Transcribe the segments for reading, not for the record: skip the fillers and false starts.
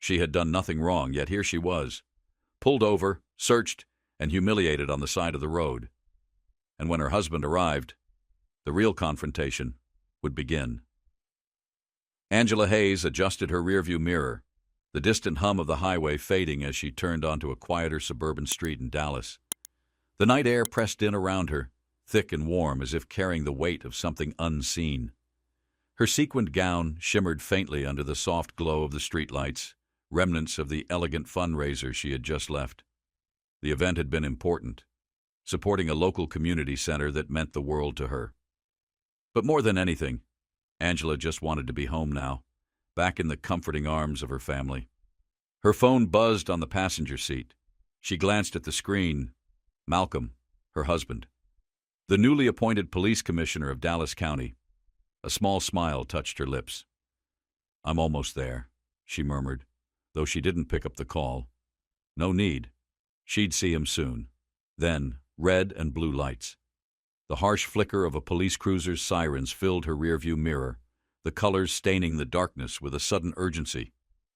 She had done nothing wrong, yet here she was, pulled over, searched, and humiliated on the side of the road. And when her husband arrived, the real confrontation would begin. Angela Hayes adjusted her rearview mirror, the distant hum of the highway fading as she turned onto a quieter suburban street in Dallas. The night air pressed in around her, thick and warm as if carrying the weight of something unseen. Her sequined gown shimmered faintly under the soft glow of the streetlights, remnants of the elegant fundraiser she had just left. The event had been important, supporting a local community center that meant the world to her. But more than anything, Angela just wanted to be home now, back in the comforting arms of her family. Her phone buzzed on the passenger seat. She glanced at the screen. Malcolm, her husband. The newly appointed police commissioner of Dallas County. A small smile touched her lips. "I'm almost there," she murmured, though she didn't pick up the call. No need. She'd see him soon. Then, red and blue lights. The harsh flicker of a police cruiser's sirens filled her rearview mirror, the colors staining the darkness with a sudden urgency.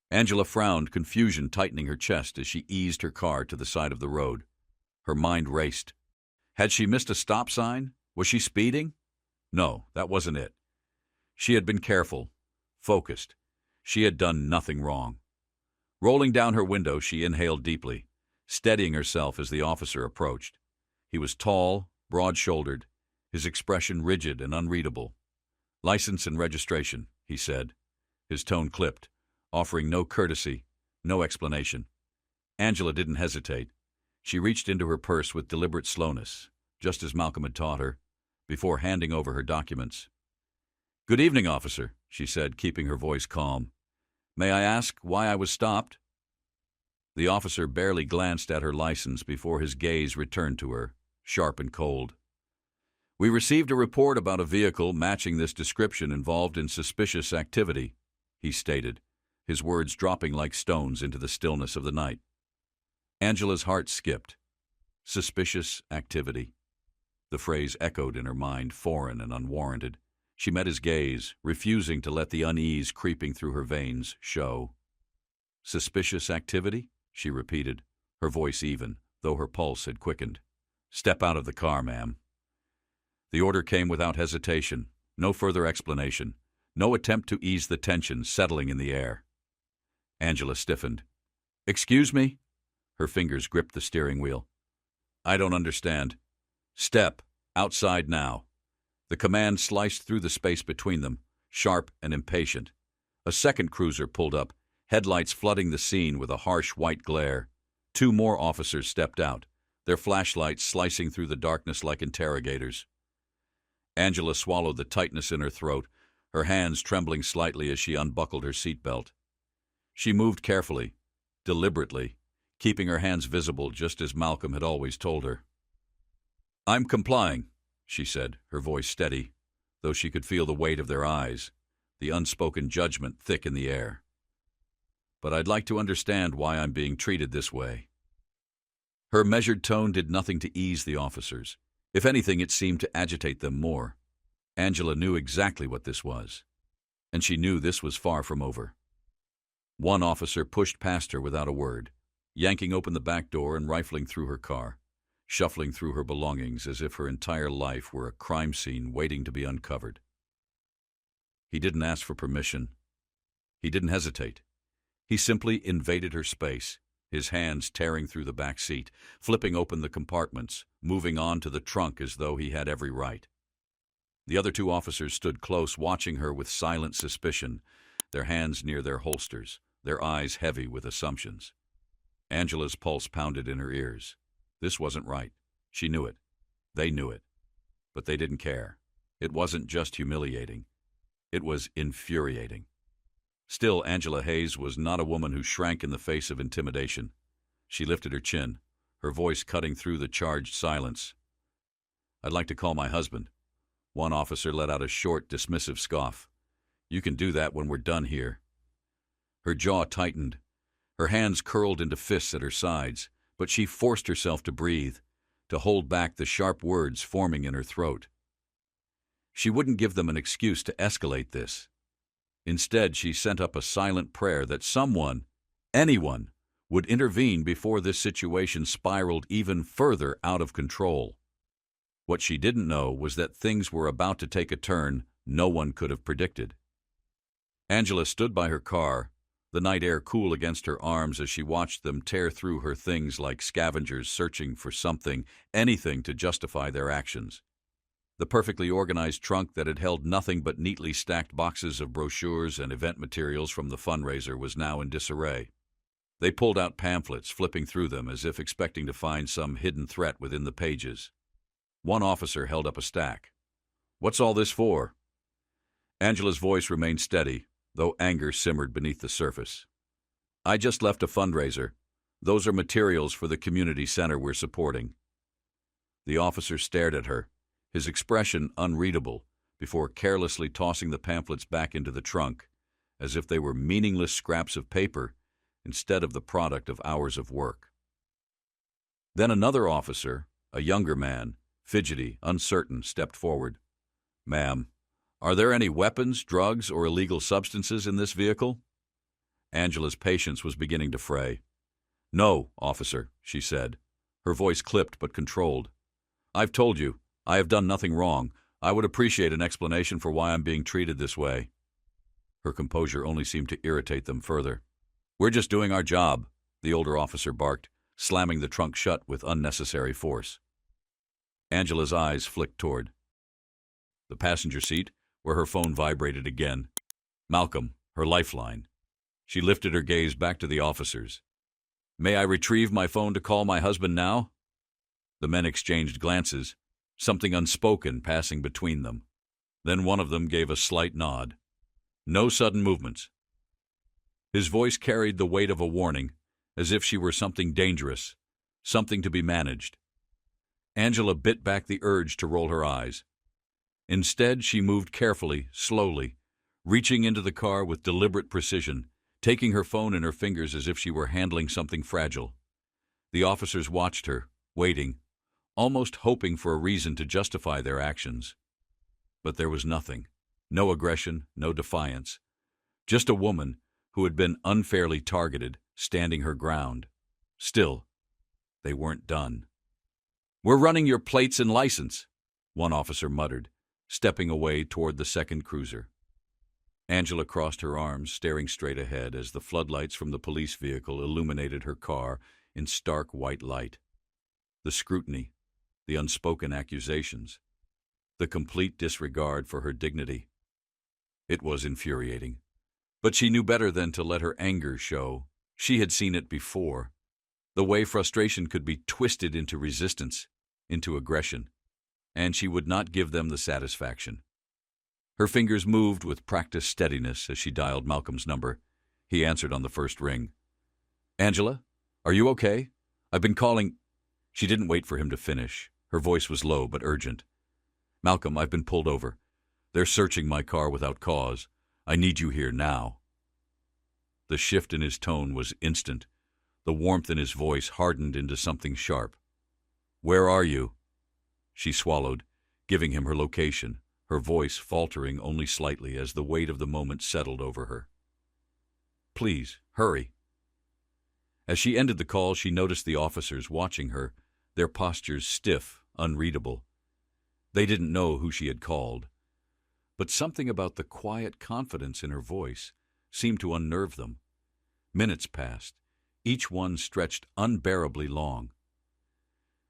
Angela frowned, confusion tightening her chest as she eased her car to the side of the road. Her mind raced. Had she missed a stop sign? Was she speeding? No, that wasn't it. She had been careful, focused. She had done nothing wrong. Rolling down her window, she inhaled deeply, steadying herself as the officer approached. He was tall, broad-shouldered, his expression rigid and unreadable. "License and registration," he said. His tone clipped, offering no courtesy, no explanation. Angela didn't hesitate. She reached into her purse with deliberate slowness, just as Malcolm had taught her, before handing over her documents. "Good evening, officer," she said, keeping her voice calm. "May I ask why I was stopped?" The officer barely glanced at her license before his gaze returned to her, sharp and cold. "We received a report about a vehicle matching this description involved in suspicious activity," he stated, his words dropping like stones into the stillness of the night. Angela's heart skipped. Suspicious activity. The phrase echoed in her mind, foreign and unwarranted. She met his gaze, refusing to let the unease creeping through her veins show. "Suspicious activity?" she repeated, her voice even, though her pulse had quickened. "Step out of the car, ma'am." The order came without hesitation, no further explanation, no attempt to ease the tension settling in the air. Angela stiffened. "Excuse me?" Her fingers gripped the steering wheel. "I don't understand." "Step outside now." The command sliced through the space between them, sharp and impatient. A second cruiser pulled up, headlights flooding the scene with a harsh white glare. Two more officers stepped out, their flashlights slicing through the darkness like interrogators. Angela swallowed the tightness in her throat, her hands trembling slightly as she unbuckled her seatbelt. She moved carefully, deliberately, keeping her hands visible just as Malcolm had always told her. "I'm complying," she said, her voice steady, though she could feel the weight of their eyes, the unspoken judgment thick in the air. "But I'd like to understand why I'm being treated this way." Her measured tone did nothing to ease the officers. If anything, it seemed to agitate them more. Angela knew exactly what this was, and she knew this was far from over. One officer pushed past her without a word, yanking open the back door and rifling through her car, shuffling through her belongings as if her entire life were a crime scene waiting to be uncovered. He didn't ask for permission. He didn't hesitate. He simply invaded her space, his hands tearing through the back seat, flipping open the compartments, moving on to the trunk as though he had every right. The other two officers stood close, watching her with silent suspicion, their hands near their holsters, their eyes heavy with assumptions. Angela's pulse pounded in her ears. This wasn't right. She knew it. They knew it. But they didn't care. It wasn't just humiliating. It was infuriating. Still, Angela Hayes was not a woman who shrank in the face of intimidation. She lifted her chin, her voice cutting through the charged silence. "I'd like to call my husband." One officer let out a short, dismissive scoff. "You can do that when we're done here." Her jaw tightened. Her hands curled into fists at her sides, but she forced herself to breathe, to hold back the sharp words forming in her throat. She wouldn't give them an excuse to escalate this. Instead, she sent up a silent prayer that someone, anyone, would intervene before this situation spiraled even further out of control. What she didn't know was that things were about to take a turn no one could have predicted. Angela stood by her car, the night air cool against her arms as she watched them tear through her things like scavengers searching for something, anything to justify their actions. The perfectly organized trunk that had held nothing but neatly stacked boxes of brochures and event materials from the fundraiser was now in disarray. They pulled out pamphlets, flipping through them as if expecting to find some hidden threat within the pages. One officer held up a stack. "What's all this for?" Angela's voice remained steady, though anger simmered beneath the surface. "I just left a fundraiser. Those are materials for the community center we're supporting." The officer stared at her, his expression unreadable, before carelessly tossing the pamphlets back into the trunk, as if they were meaningless scraps of paper instead of the product of hours of work. Then another officer, a younger man, fidgety, uncertain, stepped forward. "Ma'am, are there any weapons, drugs, or illegal substances in this vehicle?" Angela's patience was beginning to fray. "No, officer," she said, her voice clipped but controlled. "I've told you, I have done nothing wrong. I would appreciate an explanation for why I'm being treated this way." Her composure only seemed to irritate them further. "We're just doing our job," the older officer barked, slamming the trunk shut with unnecessary force. Angela's eyes flicked toward the passenger seat, where her phone vibrated again. Malcolm, her lifeline. She lifted her gaze back to the officers. "May I retrieve my phone to call my husband now?" The men exchanged glances, something unspoken passing between them. Then one of them gave a slight nod. "No sudden movements." His voice carried the weight of a warning, as if she were something dangerous, something to be managed. Angela bit back the urge to roll her eyes. Instead, she moved carefully, slowly, reaching into the car with deliberate precision, taking her phone in her fingers as if she were handling something fragile. The officers watched her, waiting, almost hoping for a reason to justify their actions. But there was nothing. No aggression, no defiance. Just a woman who had been unfairly targeted, standing her ground. Still, they weren't done. "We're running your plates and license," one officer muttered, stepping away toward the second cruiser. Angela crossed her arms, staring straight ahead as the floodlights from the police vehicle illuminated her car in stark white light. The scrutiny, the unspoken accusations, the complete disregard for her dignity. It was infuriating. But she knew better than to let her anger show. She had seen it before. The way frustration could be twisted into resistance, into aggression, and she would not give them the satisfaction. Her fingers moved with practiced steadiness as she dialed Malcolm's number. He answered on the first ring. "Angela, are you okay? I've been calling—" She didn't wait for him to finish. Her voice was low but urgent. "Malcolm, I've been pulled over. They're searching my car without cause. I need you here now." The shift in his tone was instant. The warmth in his voice hardened into something sharp. "Where are you?" She swallowed, giving him her location, her voice faltering only slightly as the weight of the moment settled over her. "Please, hurry." As she ended the call, she noticed the officers watching her, their postures stiff, unreadable. They didn't know who she had called. But something about the quiet confidence in her voice seemed to unnerve them. Minutes passed, each one stretched unbearably long.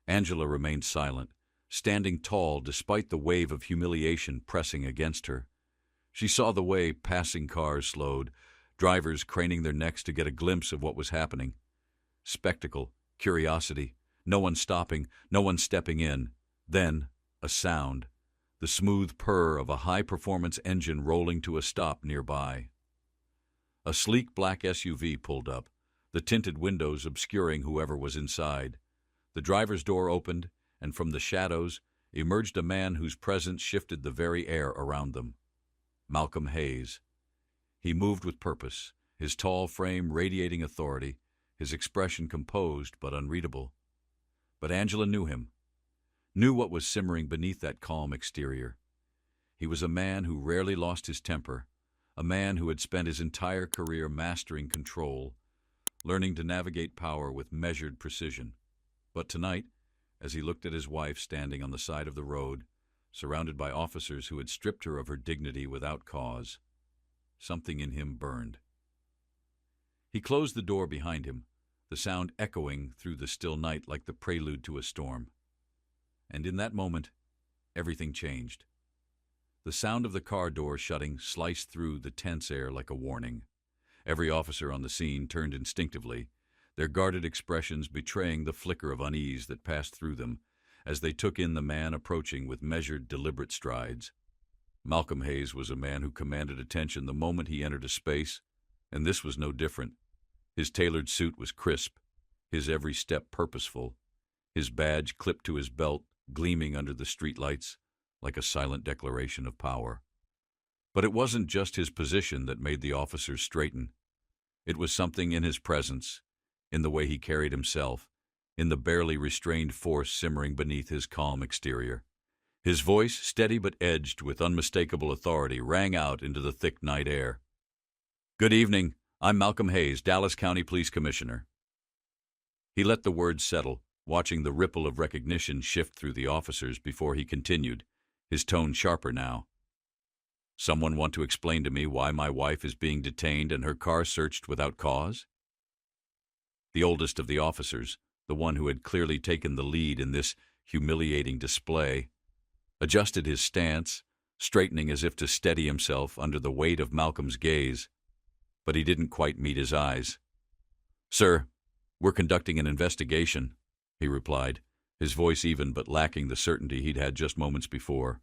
Angela remained silent, standing tall despite the wave of humiliation pressing against her. She saw the way passing cars slowed, drivers craning their necks to get a glimpse of what was happening. Spectacle, curiosity, no one stopping, no one stepping in. Then, a sound. The smooth purr of a high-performance engine rolling to a stop nearby. A sleek black SUV pulled up, the tinted windows obscuring whoever was inside. The driver's door opened, and from the shadows emerged a man whose presence shifted the very air around them. Malcolm Hayes. He moved with purpose, his tall frame radiating authority, his expression composed but unreadable. But Angela knew him. Knew what was simmering beneath that calm exterior. He was a man who rarely lost his temper, a man who had spent his entire career mastering control, learning to navigate power with measured precision. But tonight, as he looked at his wife standing on the side of the road, surrounded by officers who had stripped her of her dignity without cause, something in him burned. He closed the door behind him, the sound echoing through the still night like the prelude to a storm. And in that moment, everything changed. The sound of the car door shutting sliced through the tense air like a warning. Every officer on the scene turned instinctively, their guarded expressions betraying the flicker of unease that passed through them as they took in the man approaching with measured, deliberate strides. Malcolm Hayes was a man who commanded attention the moment he entered a space, and this was no different. His tailored suit was crisp, his every step purposeful, his badge clipped to his belt, gleaming under the streetlights like a silent declaration of power. But it wasn't just his position that made the officers straighten. It was something in his presence, in the way he carried himself, in the barely restrained force simmering beneath his calm exterior. His voice, steady but edged with unmistakable authority, rang out into the thick night air. "Good evening. I'm Malcolm Hayes, Dallas County Police Commissioner." He let the words settle, watching the ripple of recognition shift through the officers before he continued, his tone sharper now. "Someone want to explain to me why my wife is being detained and her car searched without cause?" The oldest of the officers, the one who had clearly taken the lead in this humiliating display, adjusted his stance, straightening as if to steady himself under the weight of Malcolm's gaze. But he didn't quite meet his eyes. "Sir, we're conducting an investigation," he replied, his voice even but lacking the certainty he'd had just moments before.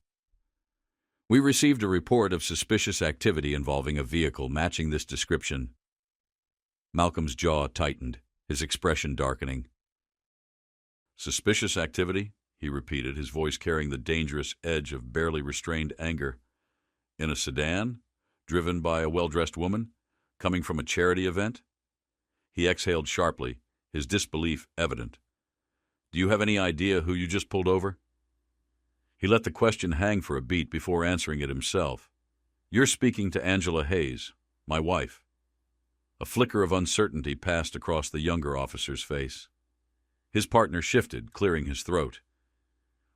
"We received a report of suspicious activity involving a vehicle matching this description." Malcolm's jaw tightened, his expression darkening. "Suspicious activity?" he repeated, his voice carrying the dangerous edge of barely restrained anger. "In a sedan? Driven by a well-dressed woman? Coming from a charity event?" He exhaled sharply, his disbelief evident. "Do you have any idea who you just pulled over?" He let the question hang for a beat before answering it himself. "You're speaking to Angela Hayes, my wife." A flicker of uncertainty passed across the younger officer's face. His partner shifted, clearing his throat.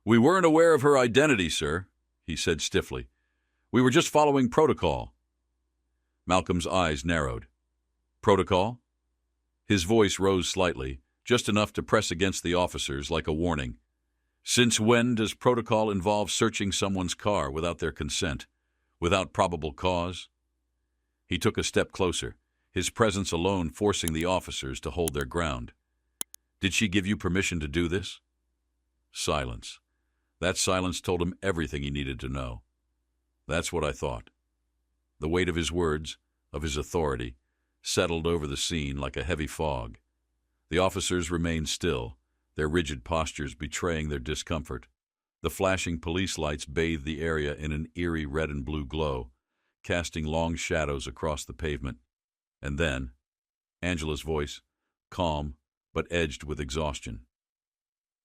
"We weren't aware of her identity, sir," he said stiffly. "We were just following protocol." Malcolm's eyes narrowed. "Protocol?" His voice rose slightly, just enough to press against the officers like a warning. "Since when does protocol involve searching someone's car without their consent, without probable cause?" He took a step closer, his presence alone forcing the officers to hold their ground. "Did she give you permission to do this?" Silence. That silence told him everything he needed to know. "That's what I thought." The weight of his words, of his authority, settled over the scene like a heavy fog. The officers remained still, their rigid postures betraying their discomfort. The flashing police lights bathed the area in an eerie red and blue glow, casting long shadows across the pavement. And then, Angela's voice, calm but edged with exhaustion.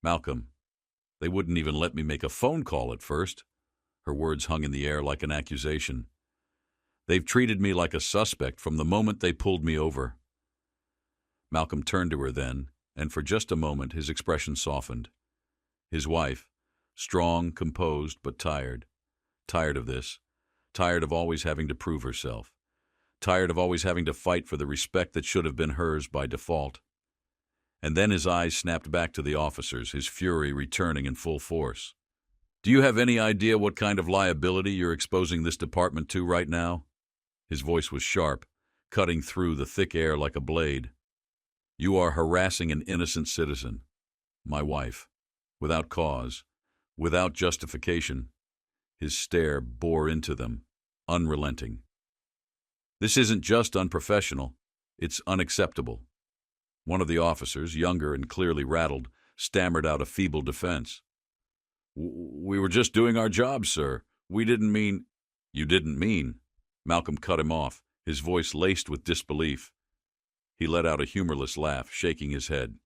"Malcolm, they wouldn't even let me make a phone call at first." Her words hung in the air like an accusation. "They've treated me like a suspect from the moment they pulled me over." Malcolm turned to her then, and for just a moment his expression softened. His wife, strong, composed, but tired. Tired of this. Tired of always having to prove herself. Tired of always having to fight for the respect that should have been hers by default. And then his eyes snapped back to the officers, his fury returning in full force. "Do you have any idea what kind of liability you're exposing this department to right now?" His voice was sharp, cutting through the thick air like a blade. "You are harassing an innocent citizen, my wife, without cause, without justification." His stare bore into them, unrelenting. "This isn't just unprofessional, it's unacceptable." One of the officers, younger and clearly rattled, stammered out a feeble defense. We were just doing our job, sir. We didn't mean—" "You didn't mean?" Malcolm cut him off, his voice laced with disbelief. He let out a humorless laugh, shaking his head.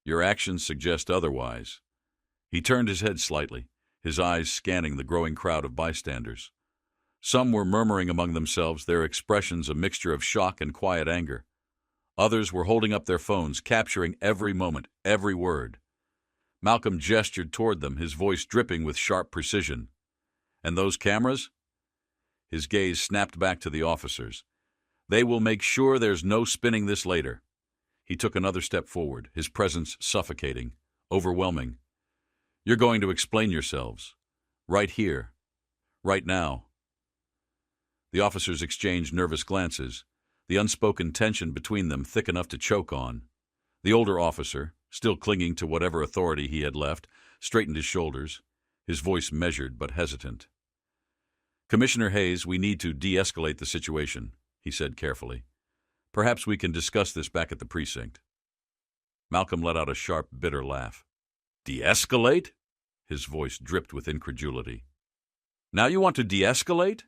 "Your actions suggest otherwise." He turned his head slightly, his eyes scanning the growing crowd of bystanders. Some were murmuring among themselves, their expressions a mixture of shock and quiet anger. Others were holding up their phones, capturing every moment, every word. Malcolm gestured toward them, his voice dripping with sharp precision. And those cameras? His gaze snapped back to the officers. They will make sure there's no spinning this later. He took another step forward, his presence suffocating, overwhelming. You're going to explain yourselves. Right here. Right now. The officers exchanged nervous glances, the unspoken tension between them thick enough to choke on. The older officer, still clinging to whatever authority he had left, straightened his shoulders, his voice measured but hesitant. Commissioner Hayes, we need to de-escalate the situation, he said carefully. Perhaps we can discuss this back at the precinct. Malcolm let out a sharp, bitter laugh. De-escalate? His voice dripped with incredulity. Now you want to de-escalate?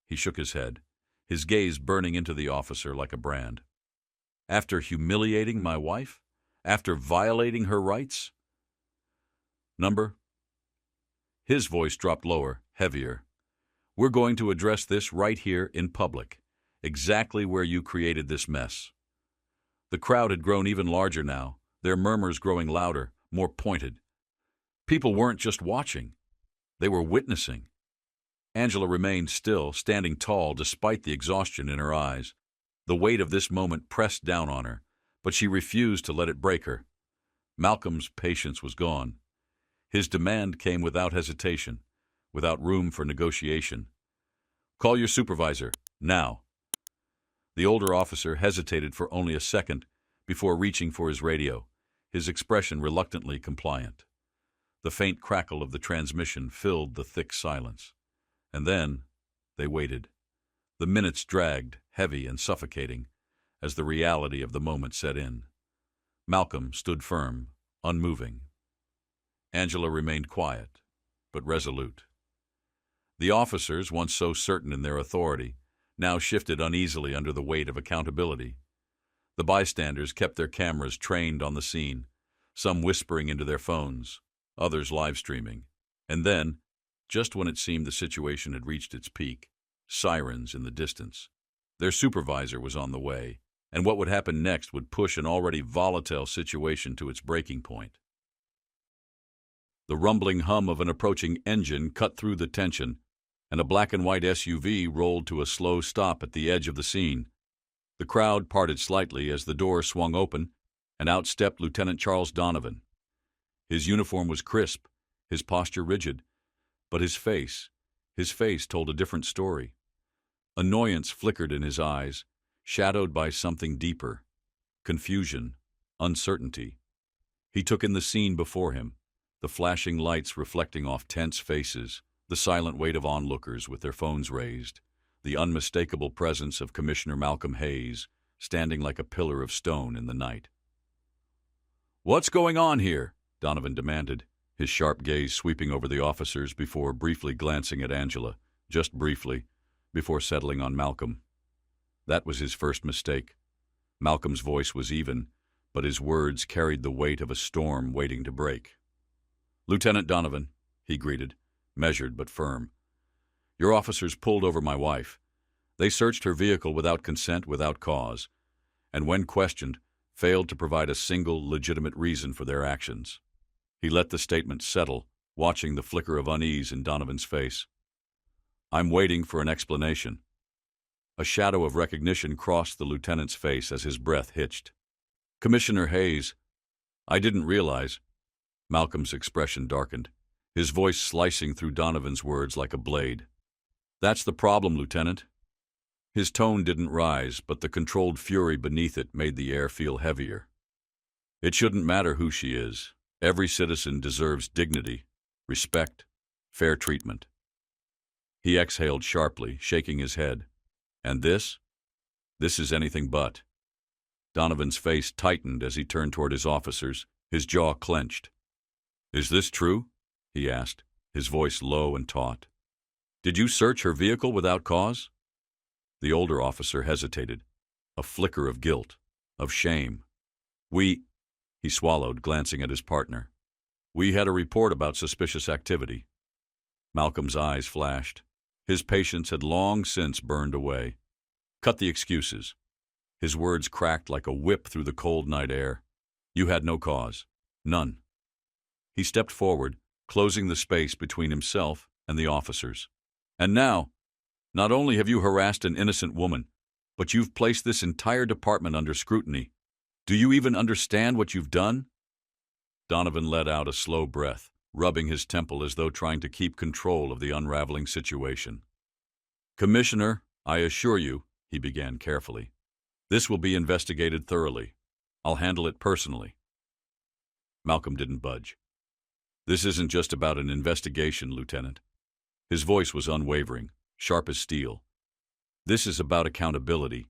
He shook his head, his gaze burning into the officer like a brand. After humiliating my wife? After violating her rights? Number? His voice dropped lower, heavier. We're going to address this right here in public, exactly where you created this mess. The crowd had grown even larger now, their murmurs growing louder, more pointed. People weren't just watching. They were witnessing. Angela remained still, standing tall despite the exhaustion in her eyes. The weight of this moment pressed down on her, but she refused to let it break her. Malcolm's patience was gone. His demand came without hesitation, without room for negotiation. Call your supervisor, now. The older officer hesitated for only a second before reaching for his radio, his expression reluctantly compliant. The faint crackle of the transmission filled the thick silence. And then they waited. The minutes dragged, heavy and suffocating, as the reality of the moment set in. Malcolm stood firm, unmoving. Angela remained quiet, but resolute. The officers, once so certain in their authority, now shifted uneasily under the weight of accountability. The bystanders kept their cameras trained on the scene, some whispering into their phones, others live-streaming. And then, just when it seemed the situation had reached its peak, sirens in the distance. Their supervisor was on the way, and what would happen next would push an already volatile situation to its breaking point. The rumbling hum of an approaching engine cut through the tension, and a black-and-white SUV rolled to a slow stop at the edge of the scene. The crowd parted slightly as the door swung open, and out stepped Lieutenant Charles Donovan. His uniform was crisp, his posture rigid, but his face told a different story. Annoyance flickered in his eyes, shadowed by something deeper, confusion, uncertainty. He took in the scene before him, the flashing lights reflecting off tense faces, the silent weight of onlookers with their phones raised, the unmistakable presence of Commissioner Malcolm Hayes, standing like a pillar of stone in the night. "What's going on here?" Donovan demanded, his sharp gaze sweeping over the officers before briefly glancing at Angela, just briefly, before settling on Malcolm. That was his first mistake. Malcolm's voice was even, but his words carried the weight of a storm waiting to break. "Lieutenant Donovan," he greeted, measured but firm. "Your officers pulled over my wife. They searched her vehicle without consent, without cause, and when questioned, failed to provide a single legitimate reason for their actions." He let the statement settle, watching the flicker of unease in Donovan's face. "I'm waiting for an explanation." A shadow of recognition crossed the lieutenant's face as his breath hitched. "Commissioner Hayes, I didn't realize." Malcolm's expression darkened, his voice slicing through Donovan's words like a blade. "That's the problem, Lieutenant." His tone didn't rise, but the controlled fury beneath it made the air feel heavier. "It shouldn't matter who she is. Every citizen deserves dignity, respect, fair treatment." He exhaled sharply, shaking his head. "And this? This is anything but." Donovan's face tightened as he turned toward his officers, his jaw clenched. "Is this true?" he asked, his voice low and taut. "Did you search her vehicle without cause?" The older officer hesitated, a flicker of guilt, of shame. He swallowed, glancing at his partner. "We had a report about suspicious activity." Malcolm's eyes flashed. His patience had long since burned away. "Cut the excuses. His words cracked like a whip through the cold night air. You had no cause. None. He stepped forward, closing the space between himself and the officers. And now, not only have you harassed an innocent woman, but you've placed this entire department under scrutiny. Do you even understand what you've done? Donovan let out a slow breath, rubbing his temple as though trying to keep control of the unraveling situation. Commissioner, I assure you, he began carefully, this will be investigated thoroughly. I'll handle it personally. Malcolm didn't budge. This isn't just about an investigation, Lieutenant. His voice was unwavering, sharp as steel. This is about accountability,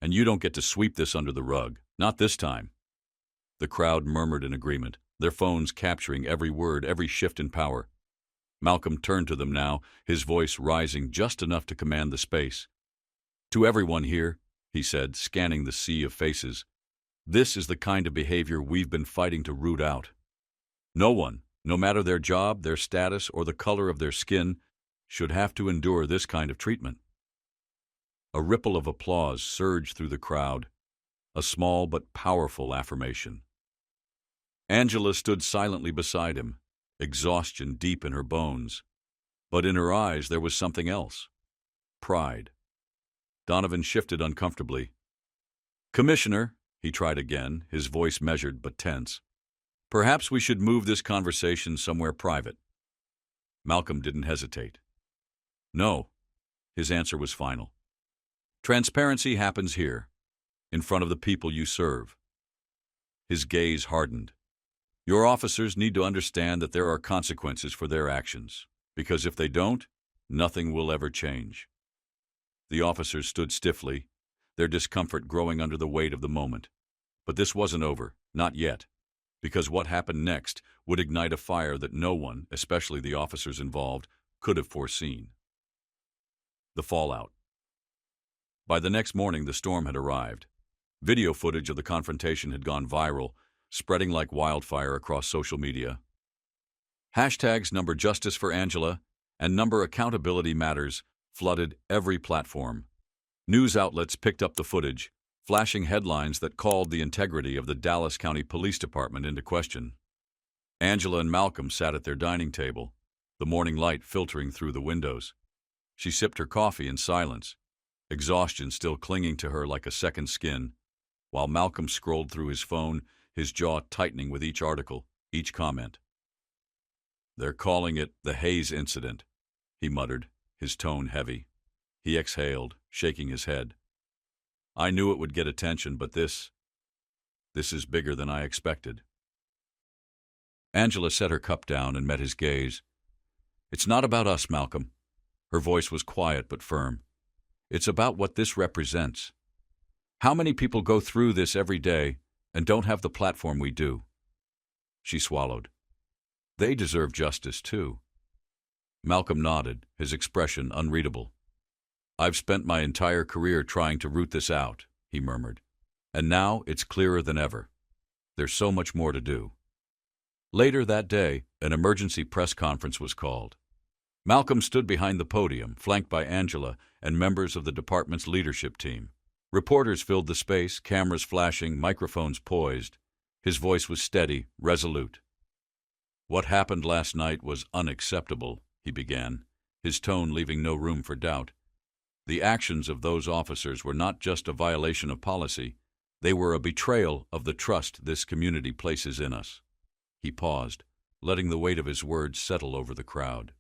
and you don't get to sweep this under the rug. Not this time. The crowd murmured in agreement, their phones capturing every word, every shift in power. Malcolm turned to them now, his voice rising just enough to command the space. To everyone here, he said, scanning the sea of faces, this is the kind of behavior we've been fighting to root out. No one, no matter their job, their status, or the color of their skin, should have to endure this kind of treatment. A ripple of applause surged through the crowd, a small but powerful affirmation. Angela stood silently beside him, exhaustion deep in her bones. But in her eyes there was something else. Pride. Donovan shifted uncomfortably. Commissioner, he tried again, his voice measured but tense. Perhaps we should move this conversation somewhere private. Malcolm didn't hesitate. No, his answer was final. Transparency happens here, in front of the people you serve. His gaze hardened. Your officers need to understand that there are consequences for their actions, because if they don't, nothing will ever change. The officers stood stiffly, their discomfort growing under the weight of the moment. But this wasn't over, not yet, because what happened next would ignite a fire that no one, especially the officers involved, could have foreseen. The fallout. By the next morning, the storm had arrived. Video footage of the confrontation had gone viral, spreading like wildfire across social media. Hashtags number Justice for Angela and number Accountability Matters flooded every platform. News outlets picked up the footage, flashing headlines that called the integrity of the Dallas County Police Department into question. Angela and Malcolm sat at their dining table, the morning light filtering through the windows. She sipped her coffee in silence, exhaustion still clinging to her like a second skin, while Malcolm scrolled through his phone, his jaw tightening with each article, each comment. They're calling it the Hayes incident, he muttered, his tone heavy. He exhaled, shaking his head. I knew it would get attention, but this is bigger than I expected. Angela set her cup down and met his gaze. It's not about us, Malcolm. Her voice was quiet but firm. It's about what this represents. How many people go through this every day and don't have the platform we do? She swallowed. They deserve justice, too. Malcolm nodded, his expression unreadable. I've spent my entire career trying to root this out, he murmured. And now it's clearer than ever. There's so much more to do. Later that day, an emergency press conference was called. Malcolm stood behind the podium, flanked by Angela and members of the department's leadership team. Reporters filled the space, cameras flashing, microphones poised. His voice was steady, resolute. What happened last night was unacceptable, he began, his tone leaving no room for doubt. The actions of those officers were not just a violation of policy, they were a betrayal of the trust this community places in us. He paused, letting the weight of his words settle over the crowd.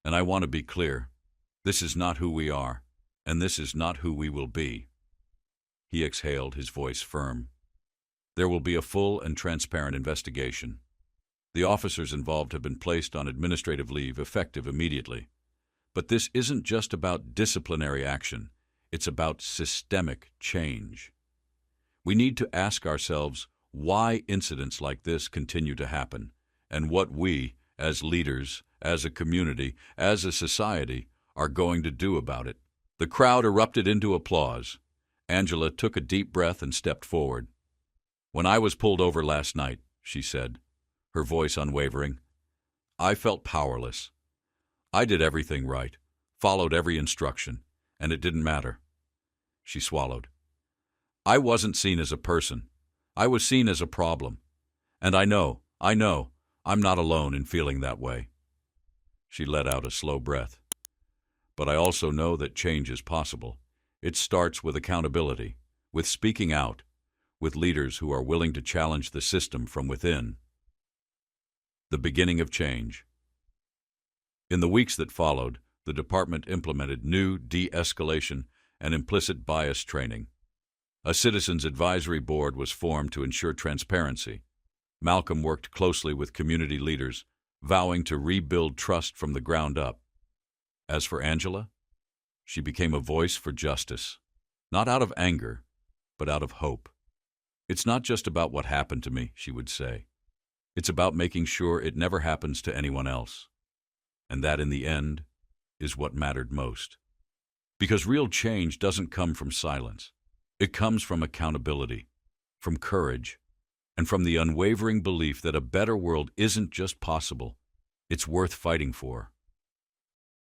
And I want to be clear, this is not who we are, and this is not who we will be. He exhaled, his voice firm. There will be a full and transparent investigation. The officers involved have been placed on administrative leave effective immediately. But this isn't just about disciplinary action. It's about systemic change. We need to ask ourselves why incidents like this continue to happen, and what we, as leaders, as a community, as a society, are going to do about it. The crowd erupted into applause. Angela took a deep breath and stepped forward. When I was pulled over last night, she said, her voice unwavering, I felt powerless. I did everything right, followed every instruction, and it didn't matter. She swallowed. I wasn't seen as a person. I was seen as a problem. And I know, I'm not alone in feeling that way. She let out a slow breath. But I also know that change is possible. It starts with accountability, with speaking out, with leaders who are willing to challenge the system from within. The beginning of change. In the weeks that followed, the department implemented new de-escalation and implicit bias training. A citizens' advisory board was formed to ensure transparency. Malcolm worked closely with community leaders, vowing to rebuild trust from the ground up. As for Angela, she became a voice for justice, not out of anger, but out of hope. It's not just about what happened to me, she would say. It's about making sure it never happens to anyone else. And that, in the end, is what mattered most. Because real change doesn't come from silence. It comes from accountability, from courage, and from the unwavering belief that a better world isn't just possible, it's worth fighting for.